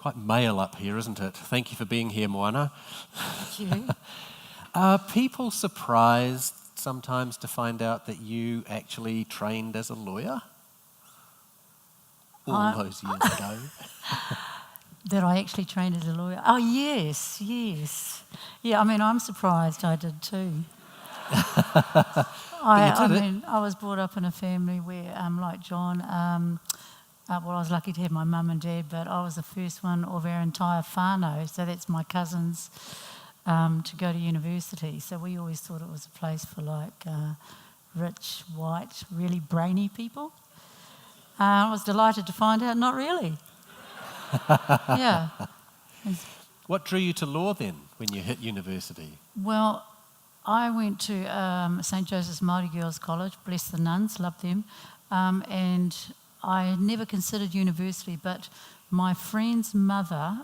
quite male up here, isn't it? Thank you for being here, Moana. Thank you. Are people surprised sometimes to find out that you actually trained as a lawyer all those years ago? That I actually trained as a lawyer? Oh, yes. Yeah, I mean, I'm surprised I did too. I was brought up in a family where, like John, I was lucky to have my mum and dad, but I was the first one of our entire whānau, so that's my cousins, to go to university. So we always thought it was a place for like rich, white, really brainy people. I was delighted to find out, not really. Yeah. What drew you to law then when you hit university? Well, I went to St Joseph's Māori Girls College, bless the nuns, love them, and I had never considered university, but my friend's mother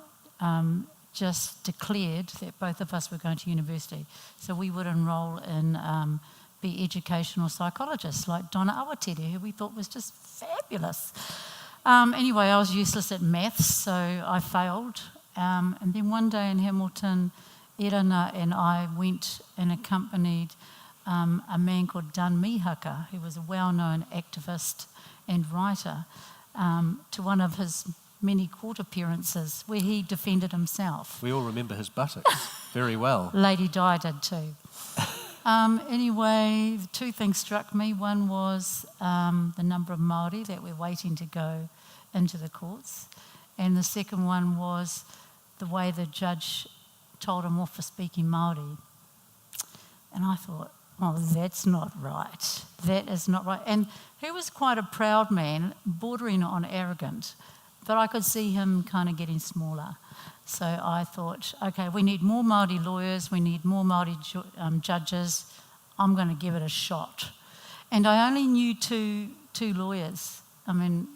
just declared that both of us were going to university, so we would enrol in be educational psychologists like Donna Awatere, who we thought was just fabulous. Anyway, I was useless at maths, so I failed, and then one day in Hamilton, Irana and I went and accompanied a man called Dan Mihaka, who was a well-known activist and writer, to one of his many court appearances where he defended himself. We all remember his buttocks very well. Lady Di did too. Anyway, two things struck me. One was the number of Māori that were waiting to go into the courts, and the second one was the way the judge told him off for speaking Māori. And I thought, oh, that's not right. That is not right. And he was quite a proud man, bordering on arrogant, but I could see him kind of getting smaller. So I thought, okay, we need more Māori lawyers, we need more Māori judges. I'm going to give it a shot. And I only knew two lawyers. I mean,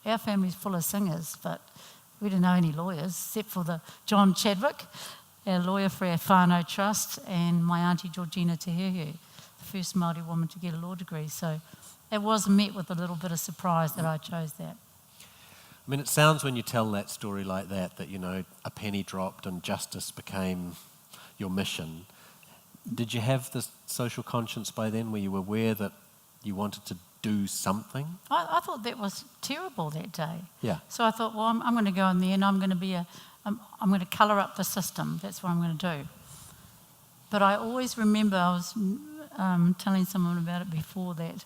our family's full of singers, but we didn't know any lawyers, except for the John Chadwick, our lawyer for our whānau trust, and my auntie Georgina Tehehe, the first Māori woman to get a law degree. So it was met with a little bit of surprise that I chose that. I mean, it sounds when you tell that story like that, you know, a penny dropped and justice became your mission. Did you have this social conscience by then? Were you aware that you wanted to do something? I thought that was terrible that day. Yeah. So I thought, well, I'm going to go in there and I'm going to colour up the system. That's what I'm going to do. But I always remember, I was telling someone about it before that,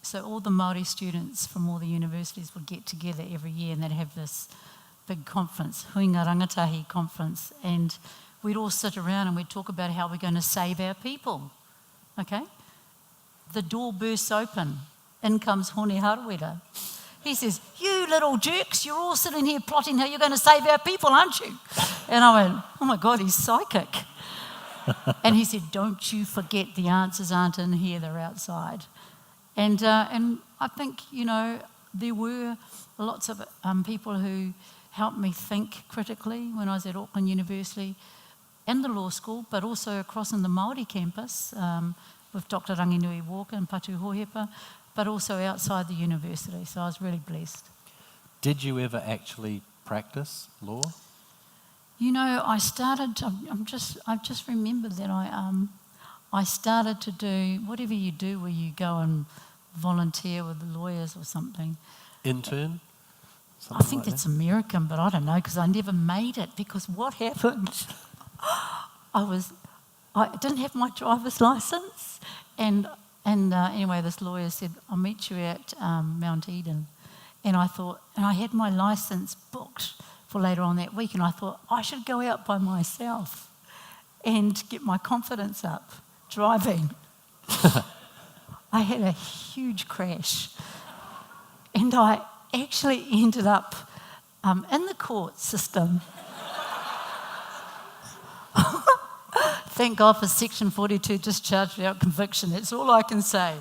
so all the Māori students from all the universities would get together every year and they'd have this big conference, Huinga Rangatahi conference, and we'd all sit around and we'd talk about how we're going to save our people, okay? The door bursts open. In comes Hone Harawira. He says, you little jerks, you're all sitting here plotting how you're going to save our people, aren't you? And I went, oh my God, he's psychic. And he said, don't you forget the answers aren't in here, they're outside. And I think, you know, there were lots of people who helped me think critically when I was at Auckland University and the law school, but also across in the Māori campus with Dr. Ranginui Walker and Patu Hohepa, but also outside the university, so I was really blessed. Did you ever actually practice law? You know, I just remembered that I started to do whatever you do where you go and volunteer with the lawyers or something. Intern? I think that's American, but I don't know, because I never made it, because what happened? I didn't have my driver's licence, and anyway, this lawyer said, I'll meet you at Mount Eden. And I thought, and I had my licence booked for later on that week, and I thought, I should go out by myself and get my confidence up driving. I had a huge crash, and I actually ended up in the court system. Thank God for Section 42 discharge without conviction. That's all I can say.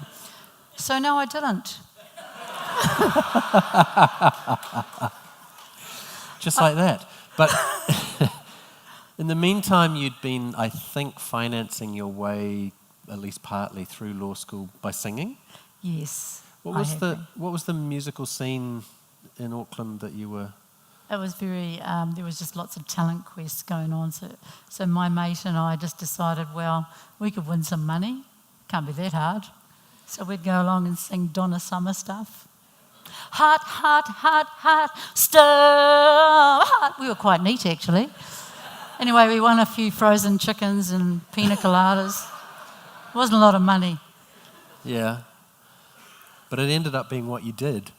So no, I didn't. Just like that. But in the meantime, you'd been, I think, financing your way, at least partly, through law school by singing. Yes. What was the musical scene in Auckland that you were it was very, there was just lots of talent quests going on. So my mate and I just decided, well, we could win some money. Can't be that hard. So we'd go along and sing Donna Summer stuff. Heart, heart, heart, heart, stir, heart. We were quite neat, actually. Anyway, we won a few frozen chickens and pina coladas. It wasn't a lot of money. Yeah. But it ended up being what you did.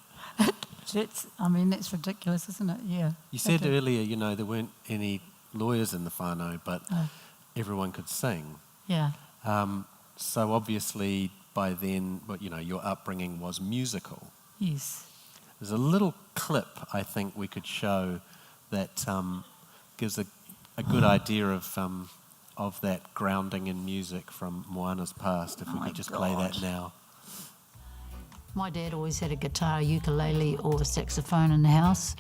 That's ridiculous, isn't it? Yeah. You said earlier, there weren't any lawyers in the whānau, but everyone could sing. Yeah. So obviously by then, your upbringing was musical. Yes. There's a little clip I think we could show that gives a good idea of that grounding in music from Moana's past, if we could just play that now. My dad always had a guitar, ukulele or a saxophone in the house,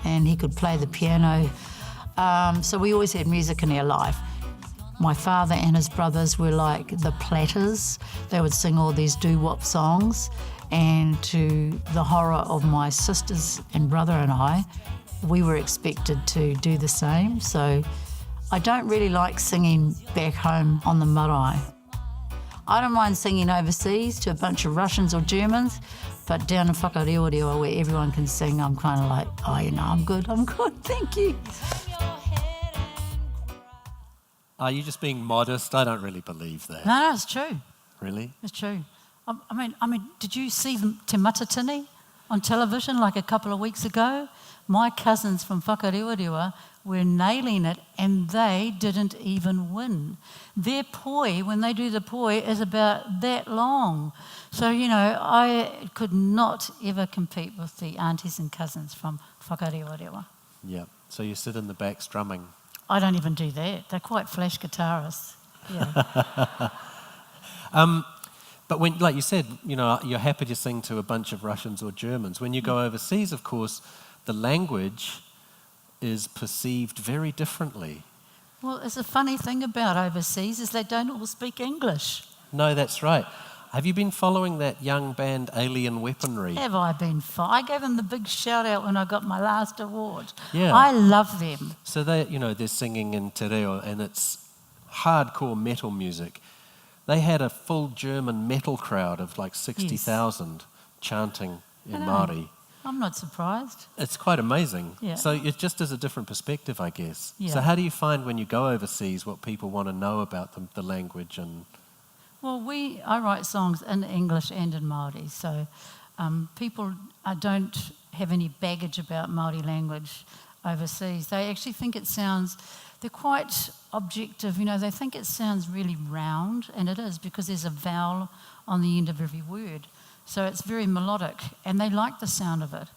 and he could play the piano. So we always had music in our life. My father and his brothers were like the Platters. They would sing all these doo-wop songs, and to the horror of my sisters and brother and I, we were expected to do the same. So I don't really like singing back home on the marae. I don't mind singing overseas to a bunch of Russians or Germans, but down in Whakareorewa where everyone can sing, I'm kind of like, I'm good, thank you. Are you just being modest? I don't really believe that. No, it's true. Really? It's true. I mean, did you see Te Matatini on television like a couple of weeks ago? My cousins from Whakareorewa were nailing it and they didn't even win. Their poi, when they do the poi, is about that long. So, I could not ever compete with the aunties and cousins from Whakareorewa. Yeah. So you sit in the back strumming. I don't even do that. They're quite flash guitarists. Yeah. But when, like you said, you're happy to sing to a bunch of Russians or Germans. When you go overseas, of course, the language is perceived very differently. Well, it's a funny thing about overseas is they don't all speak English. No, that's right. Have you been following that young band Alien Weaponry? Have I been? I gave them the big shout out when I got my last award. Yeah. I love them. So they're singing in te reo and it's hardcore metal music. They had a full German metal crowd of like 60,000 chanting in Māori. I'm not surprised. It's quite amazing. Yeah. So it just is a different perspective, I guess. Yeah. So how do you find when you go overseas what people want to know about the language and... Well, I write songs in English and in Māori, so people don't have any baggage about Māori language overseas. They actually think they're quite objective, they think it sounds really round, and it is because there's a vowel on the end of every word. So it's very melodic, and they like the sound of it.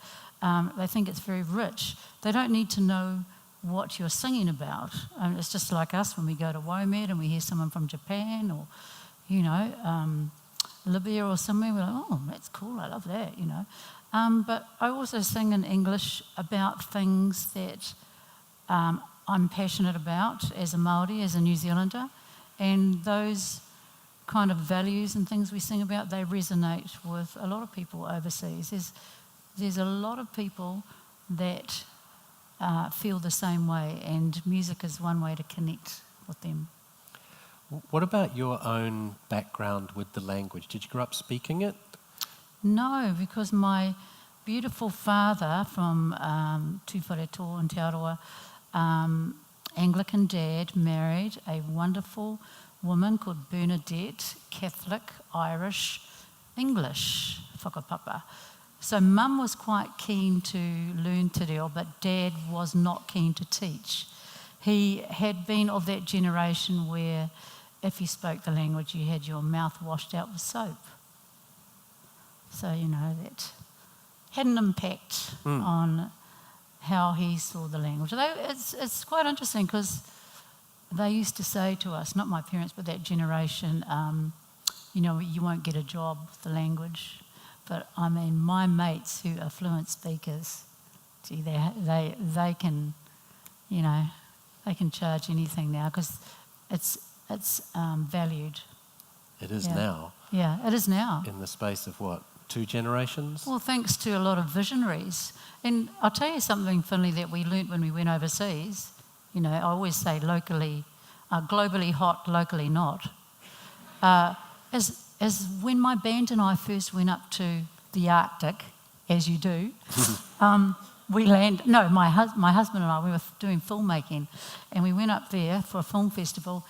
They think it's very rich. They don't need to know what you're singing about. It's just like us when we go to Womed and we hear someone from Japan or Libya or somewhere, we're like, oh, that's cool, I love that, But I also sing in English about things that I'm passionate about as a Māori, as a New Zealander, and those kind of values and things we sing about, they resonate with a lot of people overseas. There's a lot of people that feel the same way, and music is one way to connect with them. What about your own background with the language? Did you grow up speaking it? No, because my beautiful father from Tūwhareto in Te Aroa, Anglican dad, married a wonderful woman called Bernadette, Catholic, Irish, English, whakapapa. So mum was quite keen to learn te reo, but dad was not keen to teach. He had been of that generation where if you spoke the language, you had your mouth washed out with soap. So, that had an impact on how he saw the language. It's quite interesting because they used to say to us, not my parents, but that generation, you won't get a job with the language. But, my mates who are fluent speakers, gee, they can, they can charge anything now because it's valued. It is now. Yeah, it is now. In the space of what, 2 generations? Well, thanks to a lot of visionaries. And I'll tell you something, Finley, that we learnt when we went overseas. You know, I always say locally, globally hot, locally not. As when my band and I first went up to the Arctic, as you do, my husband and I, we were doing filmmaking, and we went up there for a film festival,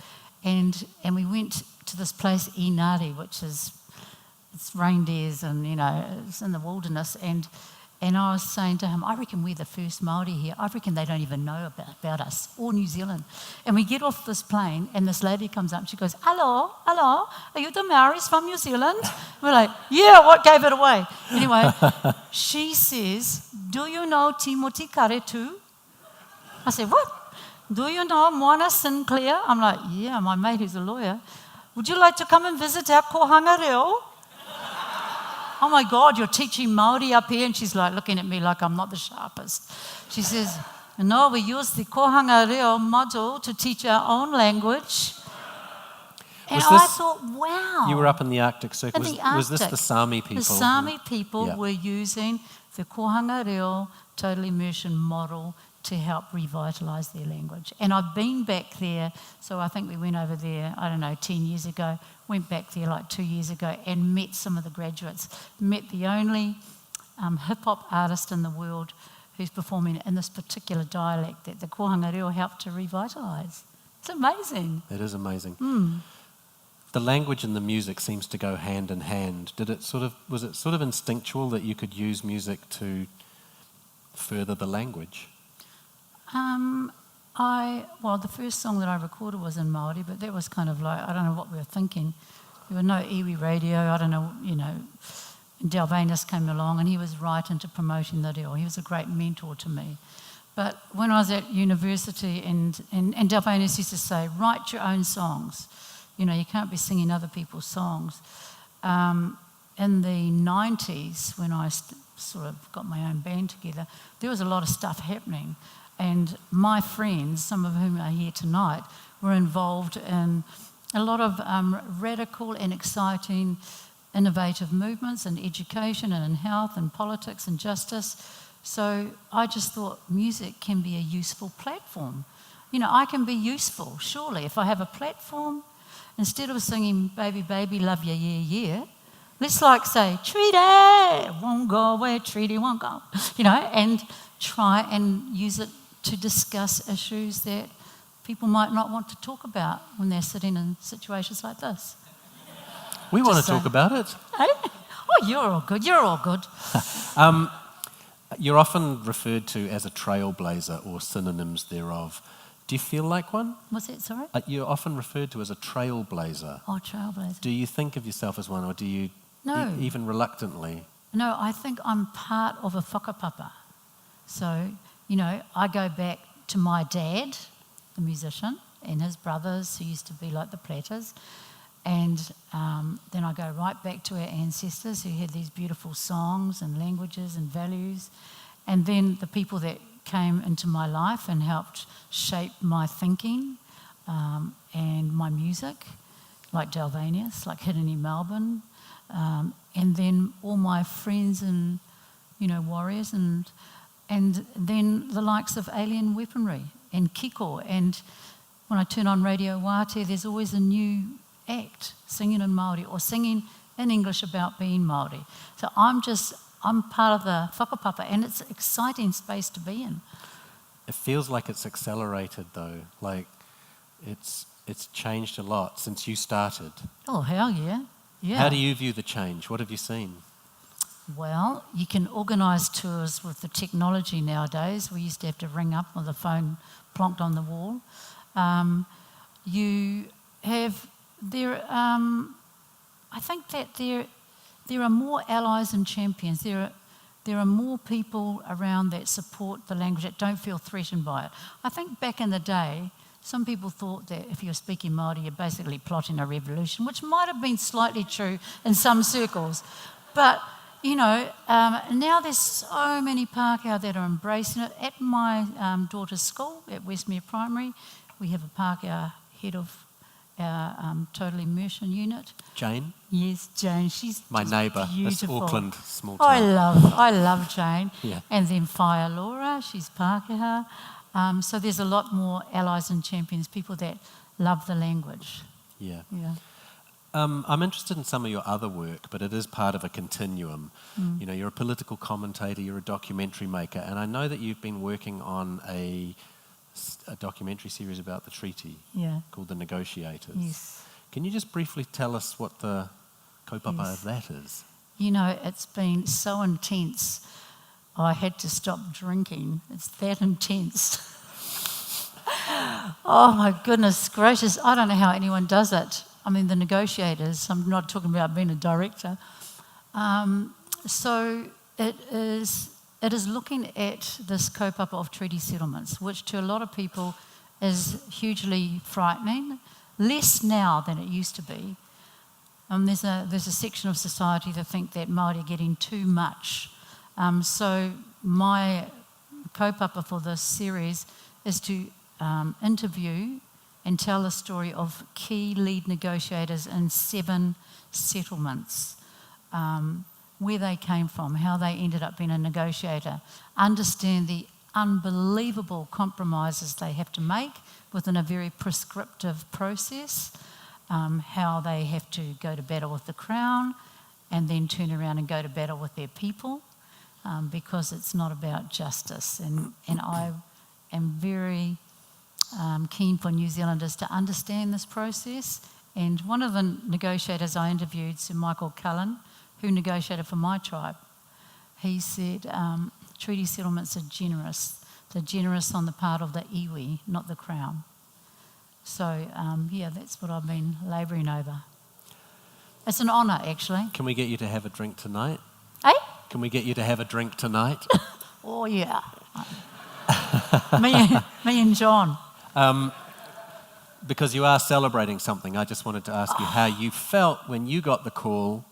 and we went to this place, Inari, which is, it's reindeers and, you know, it's in the wilderness, and I was saying to him, I reckon we're the first Māori here. I reckon they don't even know about us, or New Zealand. And we get off this plane, and this lady comes up, she goes, hello, are you the Maoris from New Zealand? We're like, yeah, what gave it away? Anyway, she says, do you know Timothy Karetu? I said, what? Do you know Moana Sinclair? I'm like, yeah, my mate who's a lawyer. Would you like to come and visit our kohanga reo? Oh my God, you're teaching Māori up here? And she's like looking at me like I'm not the sharpest. She says, no, we use the kohanga reo model to teach our own language. And I thought, wow. You were up in the Arctic Circle. Was this Arctic. the Sami people? The Sami people were using the kohanga reo total immersion model to help revitalise their language. And I've been back there, so I think we went over there, 10 years ago, went back there like 2 years ago and met some of the graduates, met the only hip-hop artist in the world who's performing in this particular dialect that the kohanga reo helped to revitalise. It's amazing. It is amazing. The language and the music seems to go hand in hand. Was it sort of instinctual that you could use music to further the language? The first song that I recorded was in Māori, but that was kind of like, I don't know what we were thinking. There were no iwi radio, I don't know, Delvanus came along and he was right into promoting the reo. He was a great mentor to me. But when I was at university and Delvanus used to say, write your own songs. You know, you can't be singing other people's songs. In the 90s, when I sort of got my own band together, there was a lot of stuff happening. And my friends, some of whom are here tonight, were involved in a lot of radical and exciting innovative movements in education and in health and politics and justice. So I just thought music can be a useful platform. You know, I can be useful, surely, if I have a platform. Instead of singing Baby, Baby, Love Ya, Yeah, Yeah, let's like say, Treaty won't go away, treaty won't go, and try and use it to discuss issues that people might not want to talk about when they're sitting in situations like this. We want to talk about it. Hey? Oh, you're all good. You're often referred to as a trailblazer or synonyms thereof. Do you feel like one? What's that, sorry? You're often referred to as a trailblazer. Oh, trailblazer. Do you think of yourself as one, or do you No. even reluctantly? No, I think I'm part of a whakapapa. So, I go back to my dad, the musician, and his brothers who used to be like the Platters. And then I go right back to our ancestors who had these beautiful songs and languages and values. And then the people that came into my life and helped shape my thinking and my music, like Delvanius, like Hidden in Melbourne, and then all my friends and, warriors, and then the likes of Alien Weaponry and Kiko. And when I turn on Radio Wātea, there's always a new act singing in Māori or singing in English about being Māori. So I'm part of the whakapapa, and it's an exciting space to be in. It feels like it's accelerated though, like it's changed a lot since you started. Oh, hell yeah. Yeah. How do you view the change? What have you seen? Well, you can organise tours with the technology nowadays. We used to have to ring up with a phone plonked on the wall. I think that there are more allies and champions. There are more people around that support the language, that don't feel threatened by it. I think back in the day, some people thought that if you're speaking Māori, you're basically plotting a revolution, which might have been slightly true in some circles. But, now there's so many Pākehā that are embracing it. At my daughter's school, at Westmere Primary, we have a Pākehā head of our total immersion unit. Jane, Yes, Jane. She's my just neighbour, this beautiful. Auckland small town. I love Jane. Yeah. And then Whaia Laura, she's Pākehā. So there's a lot more allies and champions, people that love the language. Yeah. Yeah. I'm interested in some of your other work, but it is part of a continuum. You know, you're a political commentator, you're a documentary maker, and I know that you've been working on a documentary series about the treaty called The Negotiators. Yes. Can you just briefly tell us what the kaupapa Yes. of that is? You know, it's been so intense. I had to stop drinking. It's that intense. Oh my goodness gracious. I don't know how anyone does it. I mean, The Negotiators, I'm not talking about being a director. So it is looking at this kaupapa of treaty settlements, which to a lot of people is hugely frightening, less now than it used to be. There's a section of society that think that Māori are getting too much. So my kaupapa for this series is to interview and tell the story of key lead negotiators in 7 settlements, where they came from, how they ended up being a negotiator, understand the unbelievable compromises they have to make within a very prescriptive process, how they have to go to battle with the Crown and then turn around and go to battle with their people, because it's not about justice. And I am very keen for New Zealanders to understand this process. And one of the negotiators I interviewed, Sir Michael Cullen, who negotiated for my tribe, he said treaty settlements are generous. They're generous on the part of the iwi, not the Crown. So, that's what I've been labouring over. It's an honour, actually. Can we get you to have a drink tonight? Eh? Can we get you to have a drink tonight? Oh, yeah. me and John. Because you are celebrating something, I just wanted to ask you how you felt when you got the call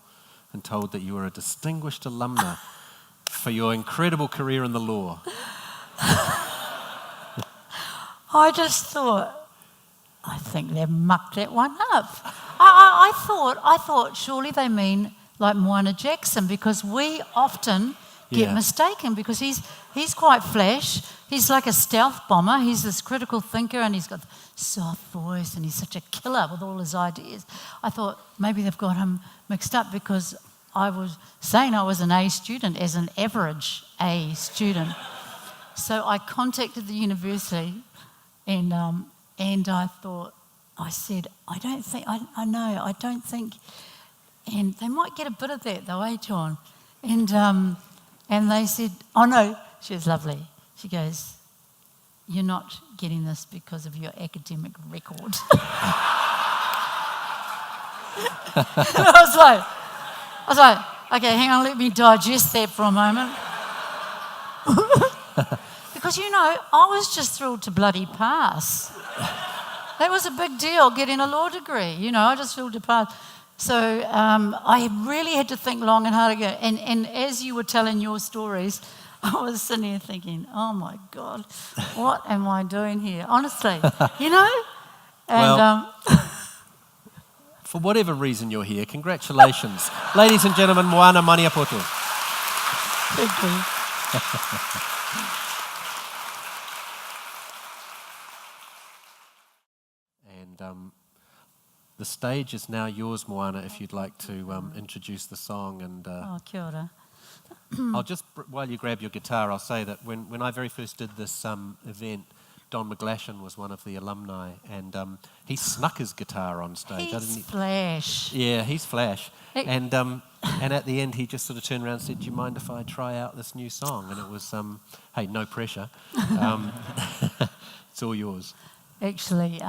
and told that you were a distinguished alumna for your incredible career in the law. I just thought, I think they've mucked that one up. I thought surely they mean like Moana Jackson, because we often get mistaken, because he's quite flash. He's like a stealth bomber. He's this critical thinker, and he's got a soft voice, and he's such a killer with all his ideas. I thought maybe they've got him mixed up, because I was saying I was an A student, as an average A student. So I contacted the university, and I thought, I said, I don't think, and they might get a bit of that though, eh, John? And they said, oh no, she was lovely. She goes, you're not getting this because of your academic record. I was like, okay, hang on, let me digest that for a moment. Because, I was just thrilled to bloody pass. That was a big deal, getting a law degree. I just thrilled to pass. So I really had to think long and hard again. And as you were telling your stories, I was sitting here thinking, oh my God, what am I doing here? Honestly, And, Well, for whatever reason you're here, congratulations. Ladies and gentlemen, Moana Maniapoto. Thank you. And the stage is now yours, Moana, if you'd like to introduce the song. And Oh, kia ora. I'll just, while you grab your guitar, I'll say that when I very first did this event, Don McGlashan was one of the alumni, and he snuck his guitar on stage. He's flash. Yeah, he's flash. And at the end, he just sort of turned around and said, do you mind if I try out this new song? And it was, hey, no pressure. It's all yours. Actually,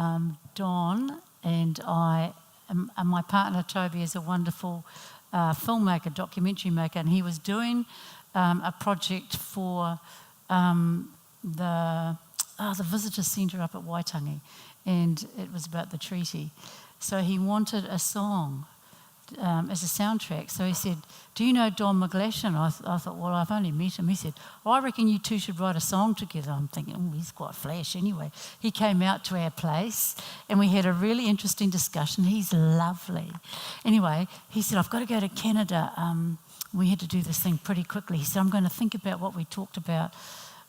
Don and I, and my partner Toby is a wonderful filmmaker, documentary maker, and he was doing a project for the visitor centre up at Waitangi, and it was about the treaty. So he wanted a song as a soundtrack. So he said, do you know Don McGlashan? I thought, well, I've only met him. He said, oh, I reckon you two should write a song together. I'm thinking, oh, he's quite flash anyway. He came out to our place and we had a really interesting discussion. He's lovely. Anyway, he said, I've got to go to Canada. We had to do this thing pretty quickly. He said, I'm going to think about what we talked about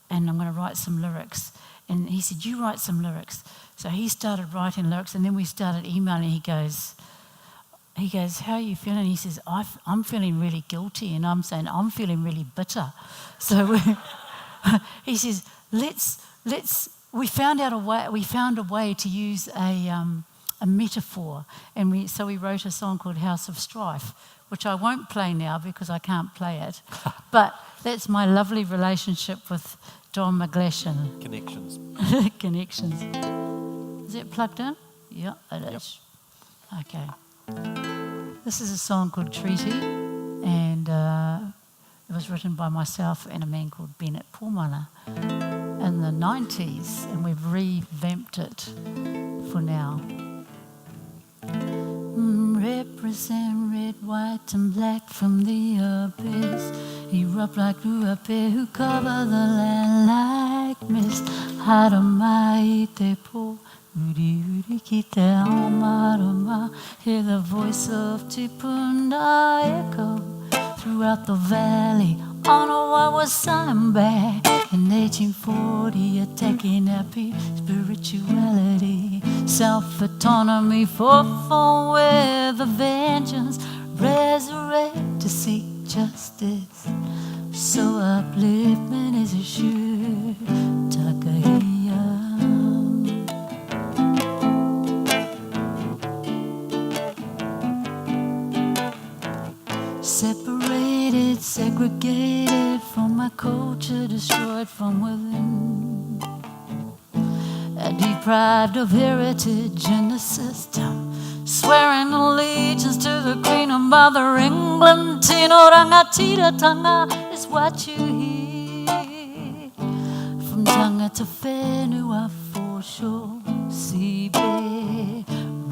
and I'm going to write some lyrics. And he said, you write some lyrics. So he started writing lyrics and then we started emailing. He goes, how are you feeling? He says, I'm feeling really guilty. And I'm saying, I'm feeling really bitter. So he says, we found a way to use a metaphor. And so we wrote a song called House of Strife, which I won't play now because I can't play it. But that's my lovely relationship with Don McGlashan. Connections. Connections. Is it plugged in? Yeah, it is. Yep. Okay. This is a song called Treaty, and it was written by myself and a man called Bennett Pōmana in the 90s, and we've revamped it for now. Represent red, white and black from the abyss. Erupt like Ruape who cover the land like mist. Haramai te po. Uri uri ki te ao marama. Hear the voice of Tipuna echo throughout the valley. Honor what was signed back in 1840, attacking happy spirituality. Self-autonomy for with a vengeance. Resurrect to seek justice. So upliftment is assured. Takahia. Separated, segregated from my culture, destroyed from within. Deprived of heritage in the system, swearing allegiance to the Queen of Mother England. Tino rangatira tanga is what you hear. From Tanga to Whenua for sure. Sibe,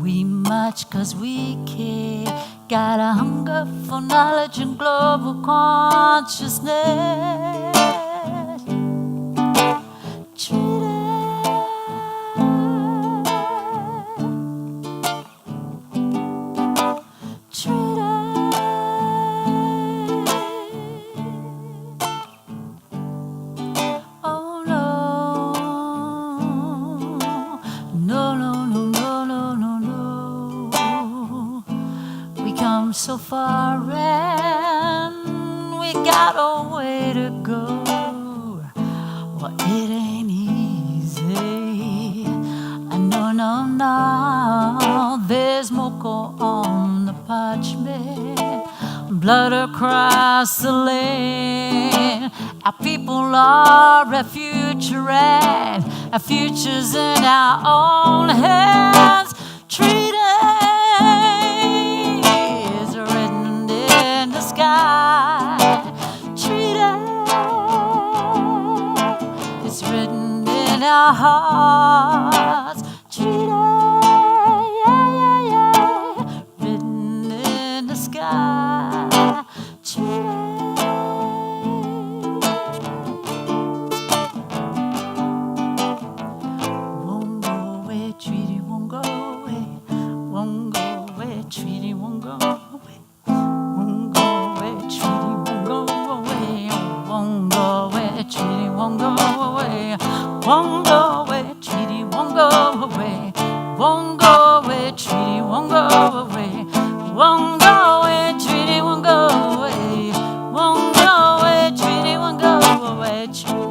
we march 'cause we care. Got a hunger for knowledge and global consciousness. Treated. Oh no, no, no, no, no, no, no, no. We come so far and we got a way to go. Well, it ain't easy. No, no, no. There's moko on the parchment, blood across the land. Our people are our future and our future's in our own hands. Treated is written in the sky. Treated is written in our hearts. Treated, yeah, yeah, yeah, written in the sky. Treated. Won't go away, treaty won't go away. Won't go away, treaty won't go away. Won't go away, treaty won't go away. Won't go away, treaty won't go away. Won't go away, treaty won't go away. Won't go away, treaty won't go away. Won't go away, treaty won't go away. Won't go away, treaty won't go away. Treaty.